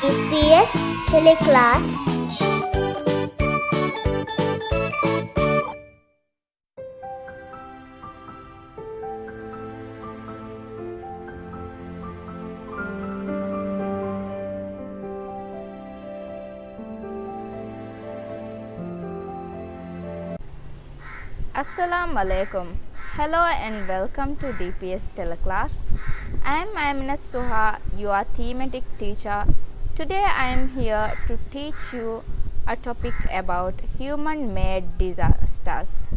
DPS TeleClass. Assalamu alaikum. Hello and welcome to DPS TeleClass. I am Aminat Suha, your thematic teacher. Today I am here to teach you a topic about human-made disasters.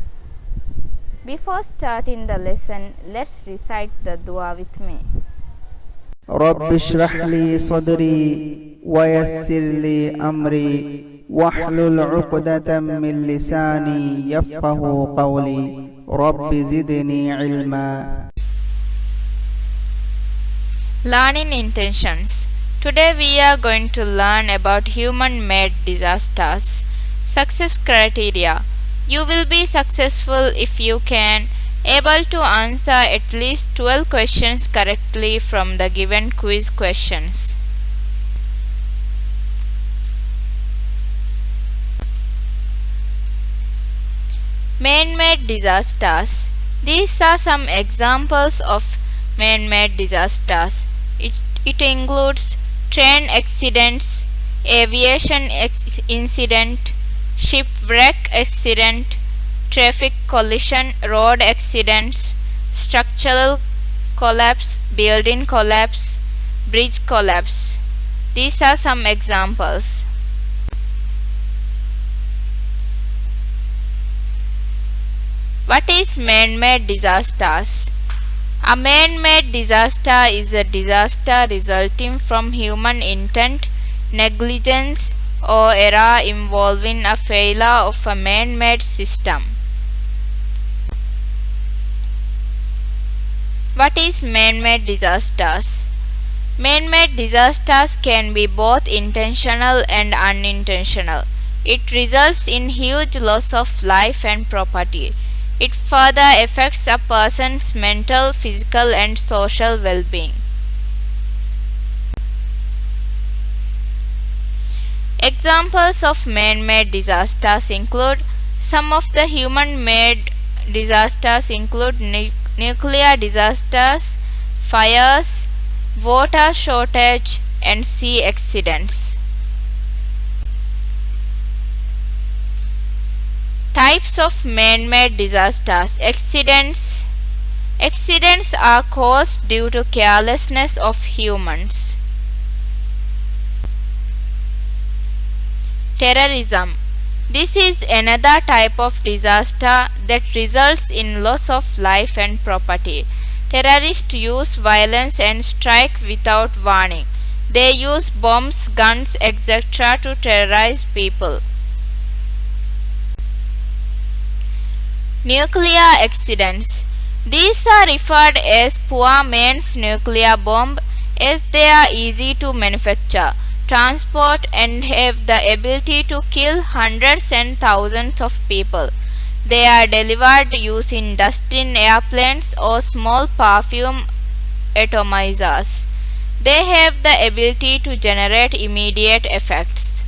Before starting the lesson, let's recite the dua with me. رب اشرح لي صدري ويسر لي أمري واحلل عقدة من لساني يفقه قولي رب زدني علما. Learning intentions. Today we are going to learn about human-made disasters. Success criteria. You will be successful if you can able to answer at least 12 questions correctly from the given quiz questions. Man-made disasters. These are some examples of man-made disasters. It includes train accidents, aviation incident, shipwreck accident, traffic collision, road accidents, structural collapse, building collapse, bridge collapse. These are some examples. What is man-made disasters? A man-made disaster is a disaster resulting from human intent, negligence, or error involving a failure of a man-made system. What is man-made disasters? Man-made disasters can be both intentional and unintentional. It results in huge loss of life and property. It further affects a person's mental, physical, and social well-being. Examples of man-made disasters include some of the human-made disasters include nuclear disasters, fires, water shortage, and sea accidents. Types of man-made disasters. Accidents. Accidents are caused due to carelessness of humans. Terrorism. This is another type of disaster that results in loss of life and property. Terrorists use violence and strike without warning. They use bombs, guns, etc. to terrorize people. Nuclear accidents. These are referred as poor man's nuclear bomb as they are easy to manufacture, transport, and have the ability to kill hundreds and thousands of people. They are delivered using dust in airplanes or small perfume atomizers. They have the ability to generate immediate effects.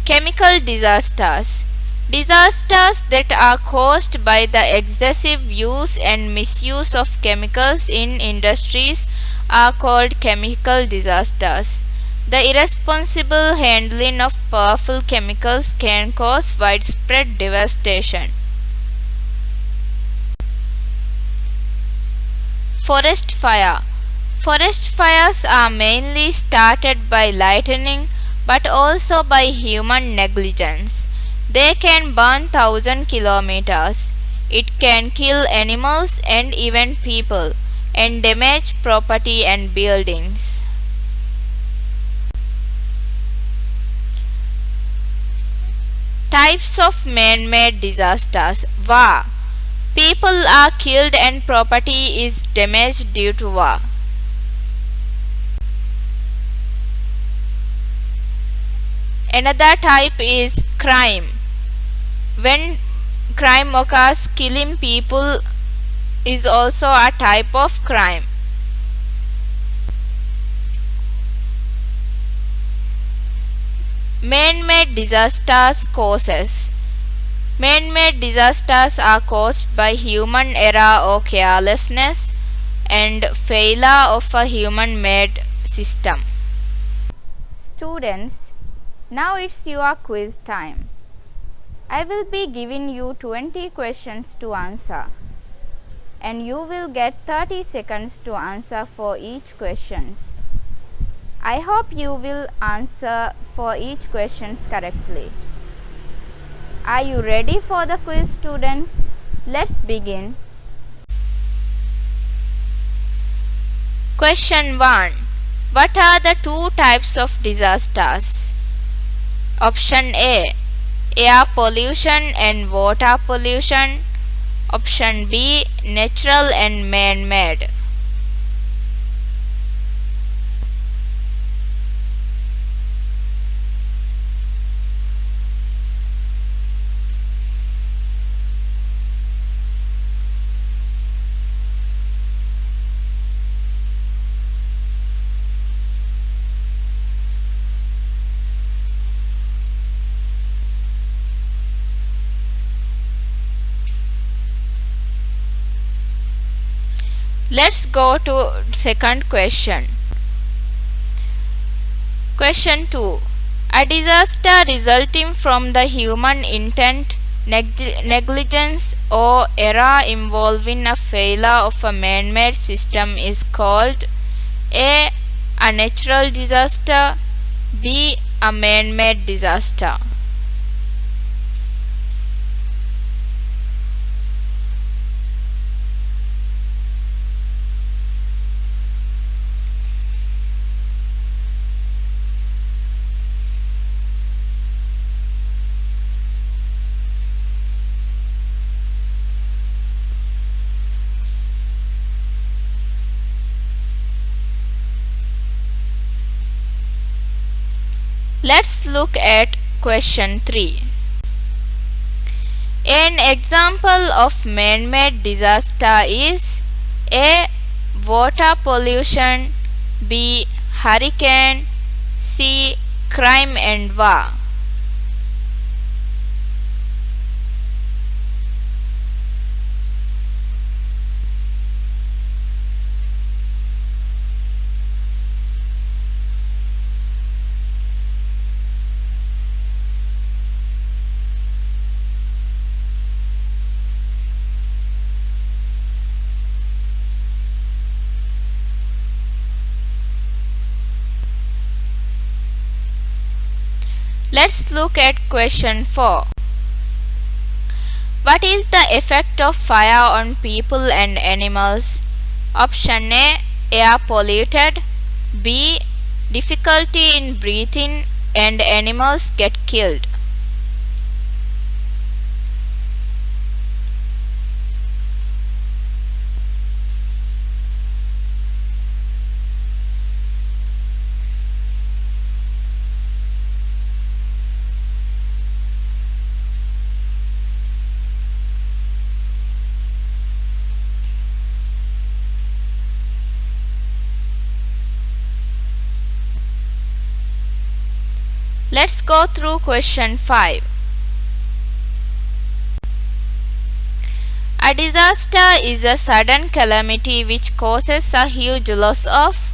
Chemical disasters. Disasters that are caused by the excessive use and misuse of chemicals in industries are called chemical disasters. The irresponsible handling of powerful chemicals can cause widespread devastation. Forest fire. Forest fires are mainly started by lightning but also by human negligence. They can burn 1,000 kilometers. It can kill animals and even people and damage property and buildings. Types of man-made disasters. War. People are killed and property is damaged due to war. Another type is crime. When crime occurs, killing people is also a type of crime. Man-made disasters causes. Man-made disasters are caused by human error or carelessness and failure of a human-made system. Students, now it's your quiz time. I will be giving you 20 questions to answer, and you will get 30 seconds to answer for each questions. I hope you will answer for each questions correctly. Are you ready for the quiz, students? Let's begin. Question 1. What are the two types of disasters? Option A. Air pollution and water pollution. Option B. Natural and man-made. Let's go to second question. Question 2. A disaster resulting from the human intent, negligence or error involving a failure of a man-made system is called A. A natural disaster, B. A man-made disaster. Let's look at question 3. An example of man-made disaster is A. Water pollution, B. Hurricane, C. Crime and war. Let's look at question 4. What is the effect of fire on people and animals? Option A. Air polluted, B. Difficulty in breathing and animals get killed. Let's go through question 5. A disaster is a sudden calamity which causes a huge loss of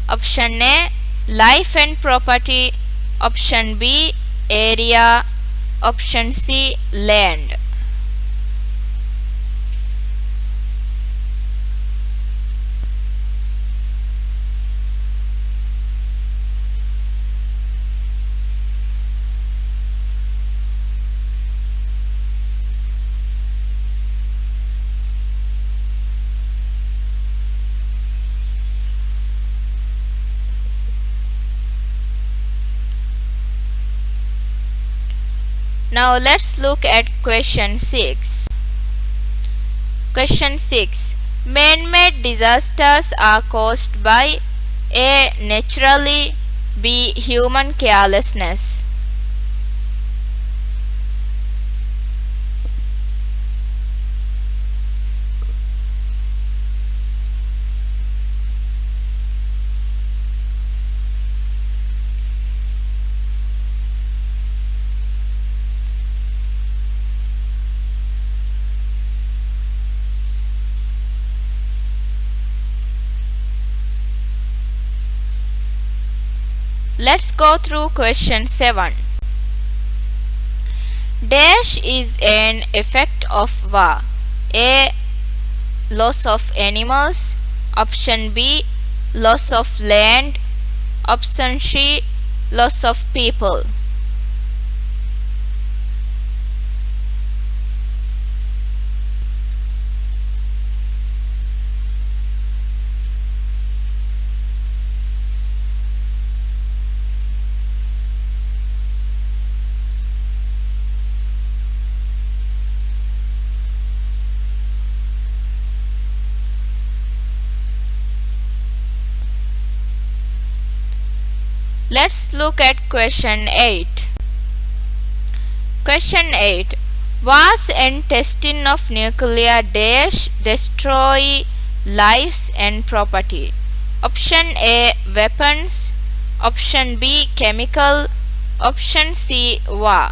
option A. Life and property, option B. Area, option C. Land. Now let's look at question 6. Question 6. Man-made disasters are caused by A. Naturally, B. Human carelessness. Let's go through question 7. Dash is an effect of war. A. Loss of animals. Option B. Loss of land. Option C. Loss of people. Let's look at question 8. Question 8. Wars and testing of nuclear dash destroy lives and property. Option A. Weapons. Option B. Chemical. Option C. War.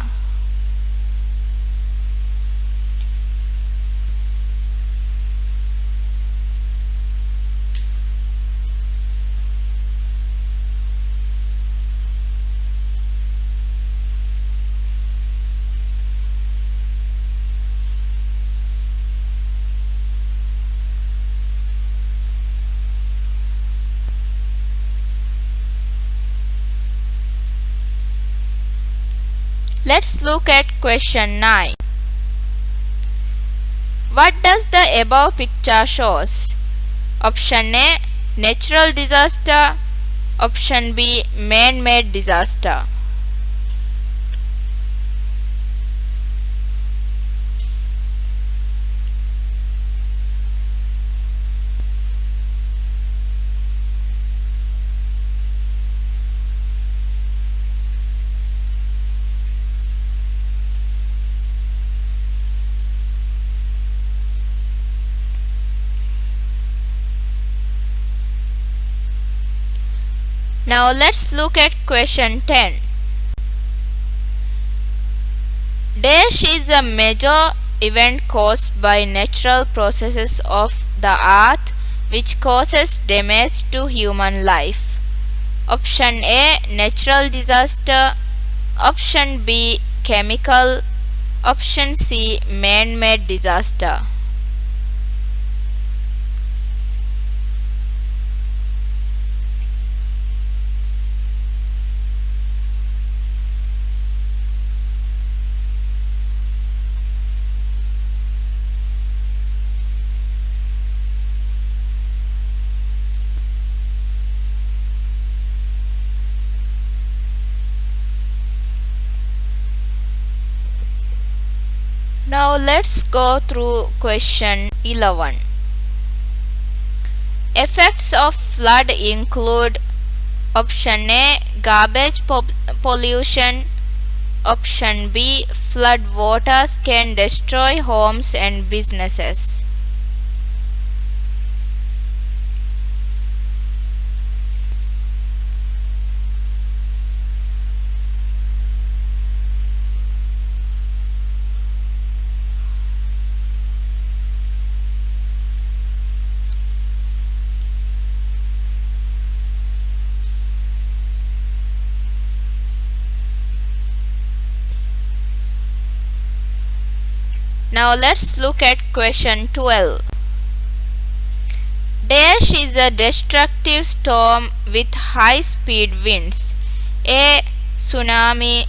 Let's look at question 9. What does the above picture shows? Option A. Natural disaster. Option B. Man-made disaster. Now let's look at question 10. Dash is a major event caused by natural processes of the earth which causes damage to human life. Option A. Natural disaster. Option B. Chemical. Option C. Man-made disaster. Now let's go through question 11. Effects of flood include option A. Garbage pollution. Option B. Flood waters can destroy homes and businesses. Now let's look at question 12. Dash is a destructive storm with high speed winds. A. Tsunami.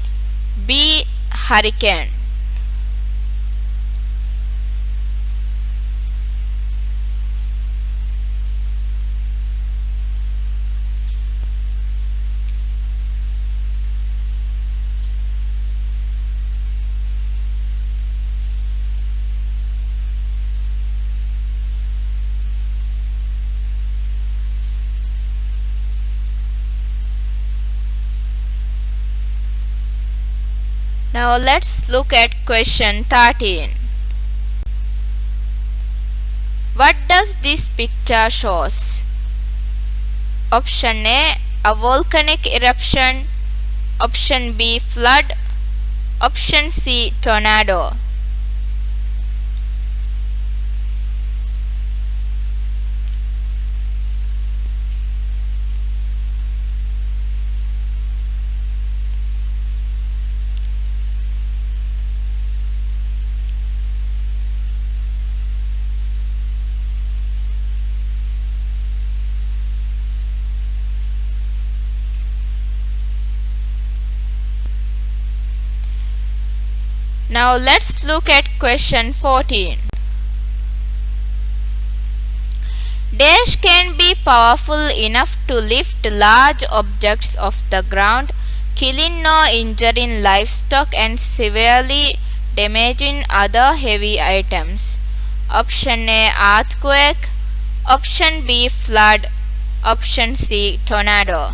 B. Hurricane. Now let's look at question 13. What does this picture shows? Option A. A volcanic eruption. Option B. Flood. Option C. Tornado. Now let's look at question 14. Dash can be powerful enough to lift large objects off the ground, killing or injuring livestock and severely damaging other heavy items. Option A, earthquake. Option B, flood. Option C, tornado.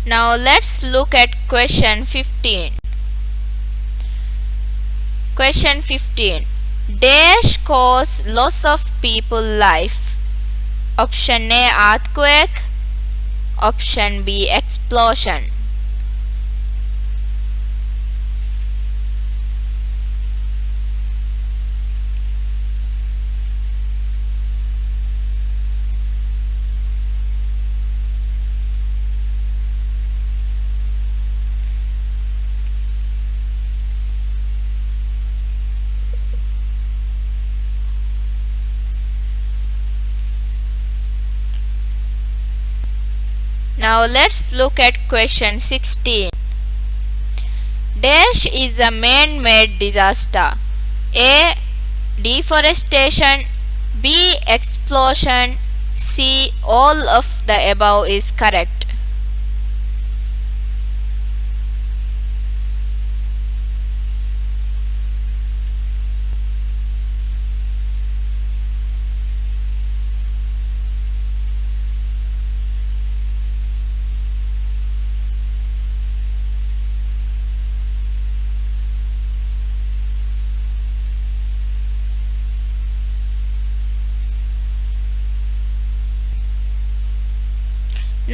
Now let's look at question 15. Question 15. Dash cause loss of people life. Option A, earthquake. Option B, explosion. Now let's look at question 16. Dash is a man-made disaster. A, deforestation. B, explosion. C, all of the above is correct.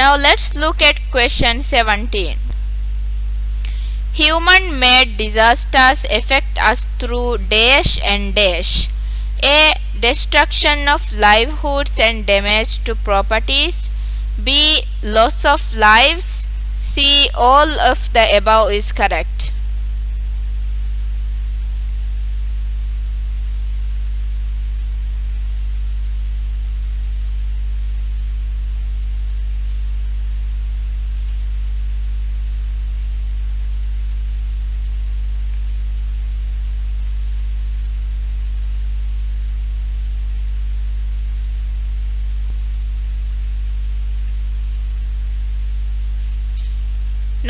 Now let's look at question 17. Human-made disasters affect us through dash and dash. A, destruction of livelihoods and damage to properties. B, loss of lives. C, all of the above is correct.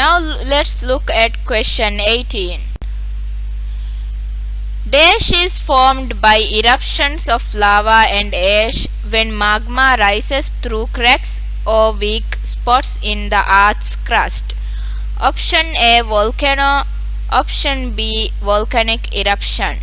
Now let's look at question 18. Dash is formed by eruptions of lava and ash when magma rises through cracks or weak spots in the Earth's crust. Option A, volcano. Option B, volcanic eruption.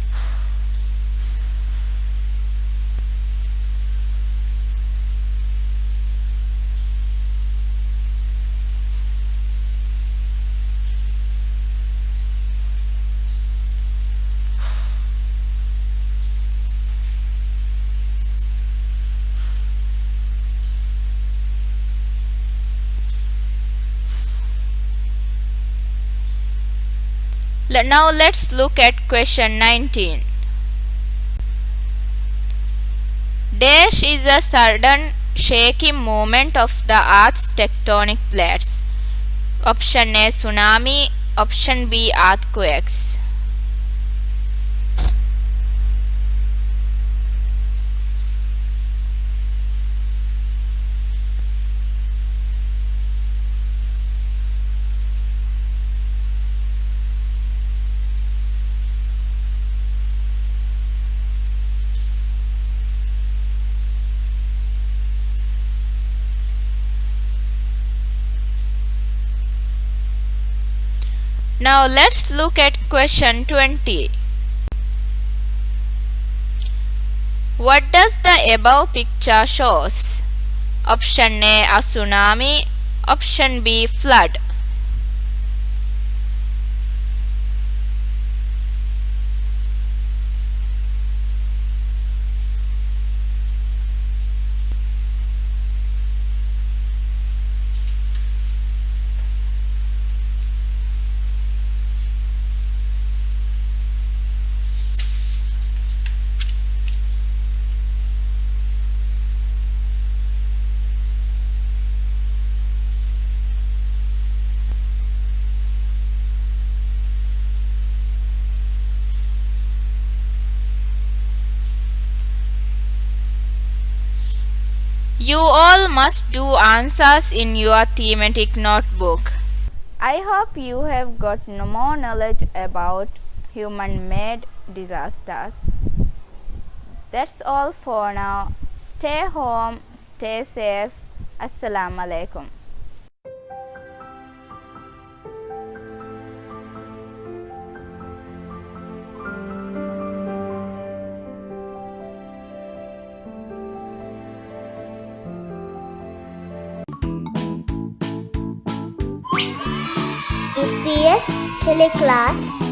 Now let's look at question 19. Dash is a sudden shaky movement of the Earth's tectonic plates. Option A, tsunami. Option B, earthquakes. Now let's look at question 20. What does the above picture shows? Option A, a tsunami. Option B, flood. You all must do answers in your thematic notebook. I hope you have got more knowledge about human-made disasters. That's all for now. Stay home, stay safe. Assalamu alaikum. DPS TeleClass